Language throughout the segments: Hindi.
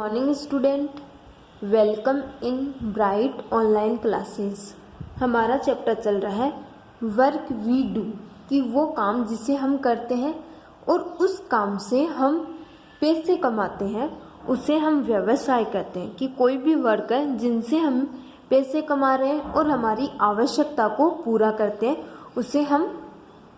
Morning student, welcome in bright online classes. हमारा चैप्टर चल रहा है वर्क वी डू, कि वो काम जिसे हम करते हैं और उस काम से हम पैसे कमाते हैं, उसे हम व्यवसाय कहते हैं। कि कोई भी वर्क है जिनसे हम पैसे कमा रहे हैं और हमारी आवश्यकता को पूरा करते हैं, उसे हम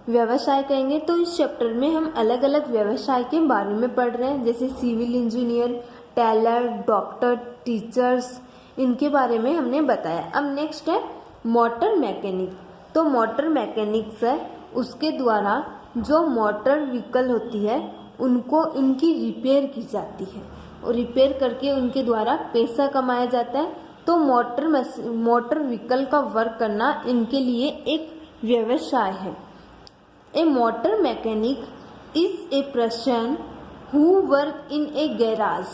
व्यवसाय कहेंगे। तो इस चैप्टर में हम अलग अलग व्यवसाय के बारे में पढ़ रहे हैं, जैसे civil engineer, tailor, doctor, teachers, इनके बारे में हमने बताया। अब नेक्स्ट है मोटर मैकेनिक। तो मोटर मैकेनिक्स है, उसके द्वारा जो मोटर व्हीकल होती है उनको इनकी रिपेयर की जाती है और रिपेयर करके उनके द्वारा पैसा कमाया जाता है। तो मोटर व्हीकल का वर्क करना इनके लिए एक व्यवसाय है। A motor mechanic is a person who work in a garage.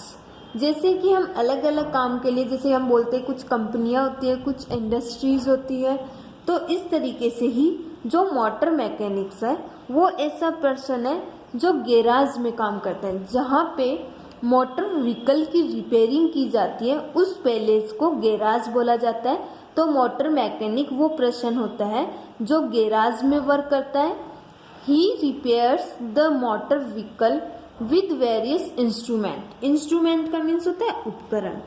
जैसे कि हम अलग अलग काम के लिए, जैसे हम बोलते हैं कुछ कंपनियां होती है, कुछ इंडस्ट्रीज होती है, तो इस तरीके से ही जो मोटर मैकेनिक्स है वो ऐसा पर्सन है जो गैराज में काम करता है, जहाँ पे मोटर व्हीकल की रिपेयरिंग की जाती है। उस पैलेस को गैराज बोला जाता है। तो मोटर मैकेनिक वो पर्सन होता है जो गैराज में वर्क करता है। He repairs the motor vehicle with various instrument. Instrument का मीन्स होता है उपकरण।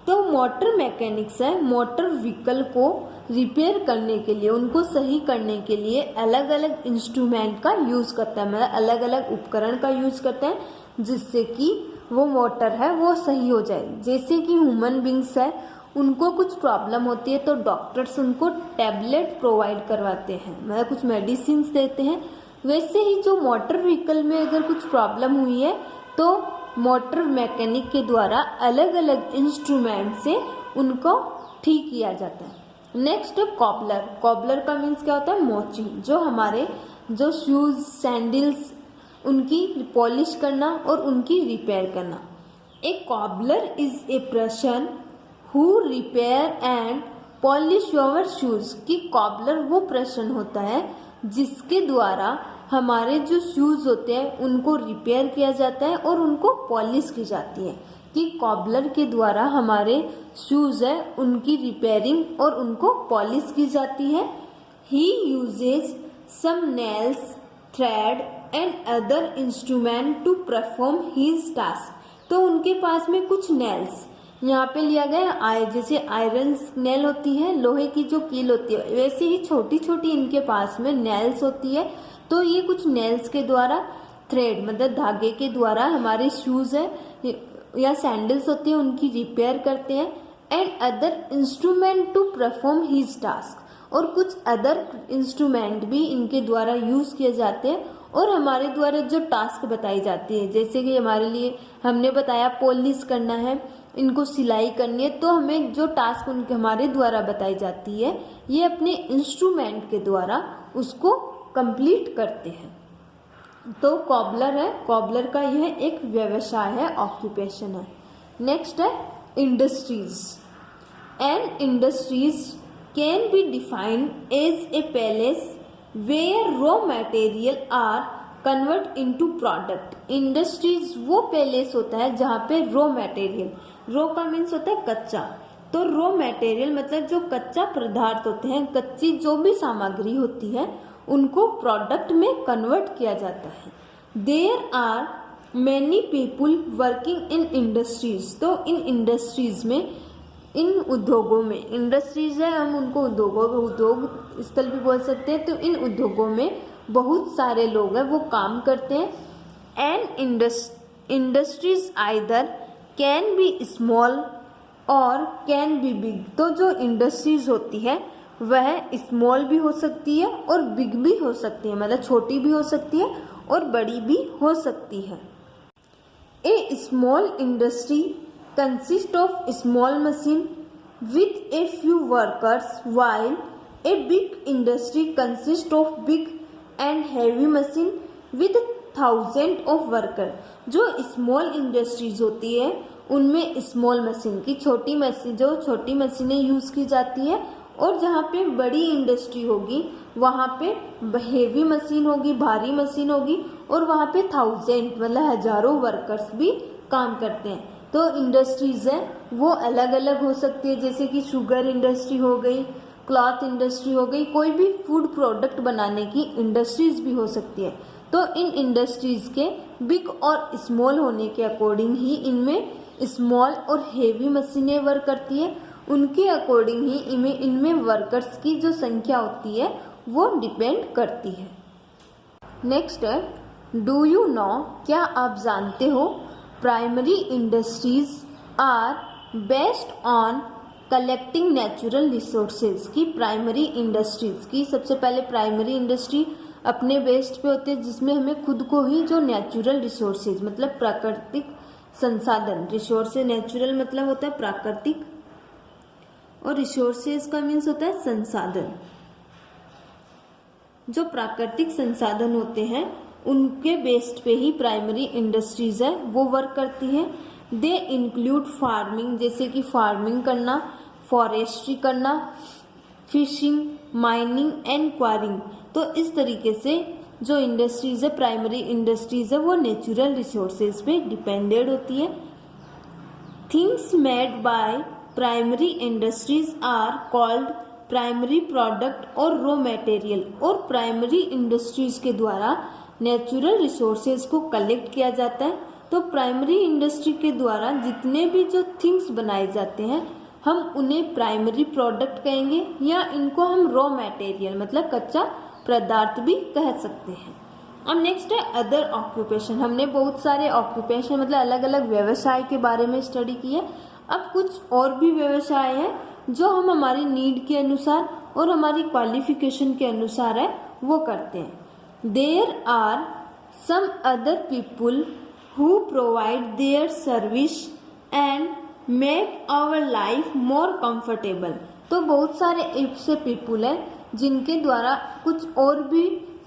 तो मोटर मैकेनिक्स है, मोटर व्हीकल को रिपेयर करने के लिए, उनको सही करने के लिए अलग अलग इंस्ट्रूमेंट का यूज करता है, मतलब अलग अलग उपकरण का यूज करता है, जिससे कि वो मोटर है वो सही हो जाए। जैसे कि ह्यूमन बींग्स है, उनको कुछ प्रॉब्लम होती है तो डॉक्टर्स उनको टैबलेट प्रोवाइड करवाते हैं, मतलब कुछ मेडिसिन देते हैं। वैसे ही जो मोटर व्हीकल में अगर कुछ प्रॉब्लम हुई है तो मोटर मैकेनिक के द्वारा अलग अलग इंस्ट्रूमेंट से उनको ठीक किया जाता है। Next cobbler. कॉबलर का मीन्स क्या होता है? मोची। जो हमारे जो शूज, सैंडल्स, उनकी पॉलिश करना और उनकी रिपेयर करना। A cobbler is a person who repair and polish your shoes. कि कॉबलर वो पर्सन होता है जिसके द्वारा हमारे जो शूज होते हैं उनको रिपेयर किया जाता है और उनको पॉलिश की जाती है। कि कॉबलर के द्वारा हमारे शूज है उनकी रिपेयरिंग और उनको पॉलिश की जाती है। He uses some nails, thread and other instrument to perform his task. तो उनके पास में कुछ नेल्स यहाँ पे लिया गया जैसे आयरन नेल होती है, लोहे की जो कील होती है, वैसे ही छोटी छोटी इनके पास में नेल्स होती है। तो ये कुछ नेल्स के द्वारा, थ्रेड मतलब धागे के द्वारा हमारे शूज है या सैंडल्स होती है उनकी रिपेयर करते हैं। And other instrument to perform his task. और कुछ अदर इंस्ट्रूमेंट भी इनके द्वारा यूज किए जाते हैं और हमारे द्वारा जो टास्क बताई जाती है, जैसे कि हमारे लिए हमने बताया पॉलिश करना है, इनको सिलाई करनी है, तो हमें जो टास्क उनके हमारे द्वारा बताई जाती है ये अपने इंस्ट्रूमेंट के द्वारा उसको कंप्लीट करते हैं। तो कॉबलर है, कॉबलर का यह एक व्यवसाय है, ऑक्यूपेशन है। नेक्स्ट है industries. And industries can be defined as a palace where raw material are convert into product. Industries वो पैलेस होता है जहाँ पे रॉ मटेरियल, रॉ का मीन्स होता है कच्चा, तो रॉ मटेरियल मतलब जो कच्चा पदार्थ होते हैं, कच्ची जो भी सामग्री होती है उनको प्रोडक्ट में कन्वर्ट किया जाता है। There are many people working in industries. तो इन इंडस्ट्रीज में, इन उद्योगों में, इंडस्ट्रीज है हम उनको उद्योग स्थल भी बोल सकते हैं। तो इन उद्योगों में बहुत सारे लोग हैं वो काम करते हैं। And industries either can be small और कैन बी बिग। तो जो इंडस्ट्रीज होती है वह स्मॉल भी हो सकती है और बिग भी हो सकती है, मतलब छोटी भी हो सकती है और बड़ी भी हो सकती है। A small industry consist of small machine with a few workers, while a big industry consists of big and heavy machine with thousands of workers. जो स्मॉल इंडस्ट्रीज होती है उनमें स्मॉल मशीन की छोटी मशीनें यूज की जाती है, और जहाँ पे बड़ी इंडस्ट्री होगी वहाँ पे हेवी मशीन होगी, भारी मशीन होगी, और वहाँ पे 1000 मतलब हजारों वर्कर्स भी काम करते हैं। तो इंडस्ट्रीज है वो अलग अलग हो सकती है, जैसे कि शुगर इंडस्ट्री हो गई, क्लॉथ इंडस्ट्री हो गई, कोई भी फूड प्रोडक्ट बनाने की इंडस्ट्रीज भी हो सकती है। तो इन इंडस्ट्रीज के बिग और स्मॉल होने के अकॉर्डिंग ही इनमें स्मॉल और हेवी मशीनें वर्क करती है, उनके अकॉर्डिंग ही इनमें वर्कर्स की जो संख्या होती है वो डिपेंड करती है। नेक्स्ट है डू यू नो, क्या आप जानते हो, primary industries are based on collecting natural resources. की प्राइमरी इंडस्ट्रीज की सबसे पहले प्राइमरी इंडस्ट्री अपने बेस्ड पे होते हैं, जिसमें हमें खुद को ही जो नेचुरल रिसोर्सेज मतलब प्राकृतिक संसाधन, रिसोर्सेज नेचुरल मतलब होता है प्राकृतिक और रिसोर्सेज का मीन्स होता है संसाधन। जो प्राकृतिक संसाधन होते हैं उनके बेस्ड पे ही प्राइमरी इंडस्ट्रीज है वो वर्क करती है। दे इंक्लूड फार्मिंग, जैसे कि फार्मिंग करना, फॉरेस्ट्री करना, फिशिंग, माइनिंग एंड क्वारिंग। तो इस तरीके से जो इंडस्ट्रीज है प्राइमरी इंडस्ट्रीज है वो नेचुरल रिसोर्सेज पे डिपेंडेड होती है। Things made by primary industries are called primary product और रॉ मटेरियल। और प्राइमरी इंडस्ट्रीज के द्वारा नेचुरल रिसोर्सेज को कलेक्ट किया जाता है। तो प्राइमरी इंडस्ट्री के द्वारा जितने भी जो थिंग्स बनाए जाते हैं हम उन्हें प्राइमरी प्रोडक्ट कहेंगे, या इनको हम रॉ मटेरियल मतलब कच्चा पदार्थ भी कह सकते हैं। अब नेक्स्ट है अदर ऑक्यूपेशन। हमने बहुत सारे ऑक्यूपेशन मतलब अलग अलग व्यवसाय के बारे में स्टडी की है। अब कुछ और भी व्यवसाय हैं जो हम हमारी नीड के अनुसार और हमारी क्वालिफिकेशन के अनुसार है वो करते हैं। There are some other people who provide their service and make our life more comfortable. तो बहुत सारे ऐसे पीपुल हैं जिनके द्वारा कुछ और भी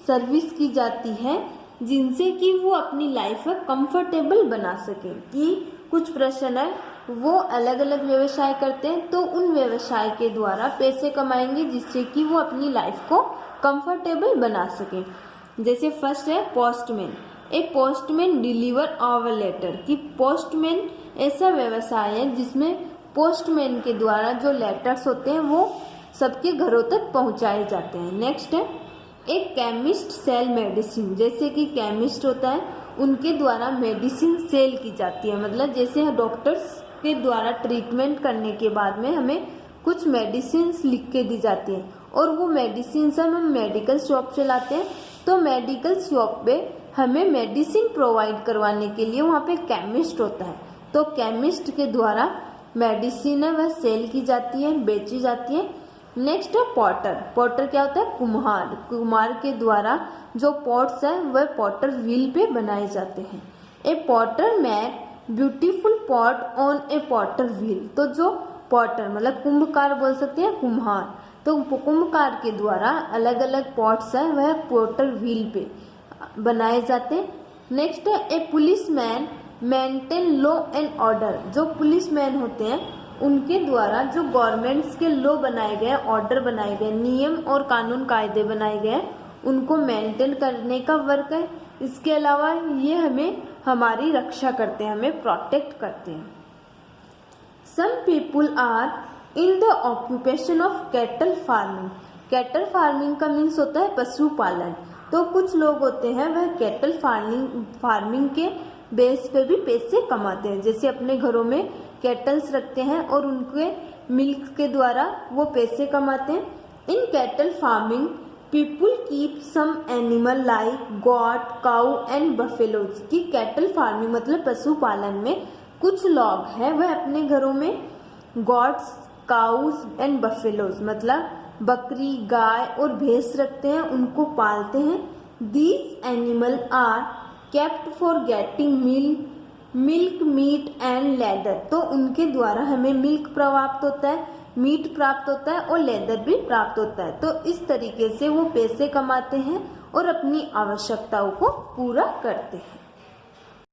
सर्विस की जाती है जिनसे कि वो अपनी लाइफ में कंफर्टेबल बना सके। कि कुछ प्रश्न है वो अलग अलग व्यवसाय करते हैं तो उन व्यवसाय के द्वारा पैसे कमाएंगे जिससे कि वो अपनी लाइफ को कंफर्टेबल बना सके। जैसे फर्स्ट है पोस्टमैन। ए पोस्टमैन डिलीवर आवर लेटर। कि पोस्टमैन ऐसा व्यवसाय है जिसमें पोस्टमैन के द्वारा जो लेटर्स होते हैं वो सबके घरों तक पहुंचाए जाते हैं। नेक्स्ट है एक केमिस्ट सेल मेडिसिन। जैसे कि केमिस्ट होता है उनके द्वारा मेडिसिन सेल की जाती है, मतलब जैसे डॉक्टर्स के द्वारा ट्रीटमेंट करने के बाद में हमें कुछ मेडिसिन लिख के दी जाती है और वो मेडिसिन हम मेडिकल शॉप से लाते हैं। तो मेडिकल शॉप पे हमें मेडिसिन प्रोवाइड करवाने के लिए वहाँ पे केमिस्ट होता है। तो केमिस्ट के द्वारा मेडिसिन है वह सेल की जाती है, बेची जाती है। नेक्स्ट है पॉटर। पॉटर क्या होता है? कुम्हार। कुम्हार के द्वारा जो पॉट्स है वह पॉटर व्हील पे बनाए जाते हैं। A potter make beautiful pot on a potter wheel. तो जो पॉटर मतलब कुंभकार बोल सकते हैं, कुम्हार। तो कुंभकार के द्वारा अलग अलग पॉट्स है वह पॉटर व्हील पे बनाए जाते हैं। नेक्स्ट है a policeman maintain law and order. जो पुलिस मैन होते हैं उनके द्वारा जो गवर्नमेंट्स के लॉ बनाए गए, ऑर्डर बनाए गए, नियम और कानून कायदे बनाए गए उनको मेंटेन करने का वर्क है। इसके अलावा ये हमें हमारी रक्षा करते हैं, हमें प्रोटेक्ट करते हैं। Some people are in the occupation of cattle farming. Cattle farming का मीन्स होता है पशुपालन। तो कुछ लोग होते हैं वह कैटल फार्मिंग के बेस पे भी पैसे कमाते हैं। जैसे अपने घरों में कैटल्स रखते हैं और उनके मिल्क के द्वारा वो पैसे कमाते हैं। In cattle farming people keep some animal like goat, cow and buffaloes. की कैटल फार्मिंग मतलब पशुपालन में कुछ लोग हैं वह अपने घरों में गॉट्स, काउज एंड बफेलोज मतलब बकरी, गाय और भैंस रखते हैं, उनको पालते हैं। These animal are kept for getting milk, meat and leather. तो उनके द्वारा हमें मिल्क प्राप्त होता है, मीट प्राप्त होता है और लेदर भी प्राप्त होता है। तो इस तरीके से वो पैसे कमाते हैं और अपनी आवश्यकताओं को पूरा करते हैं।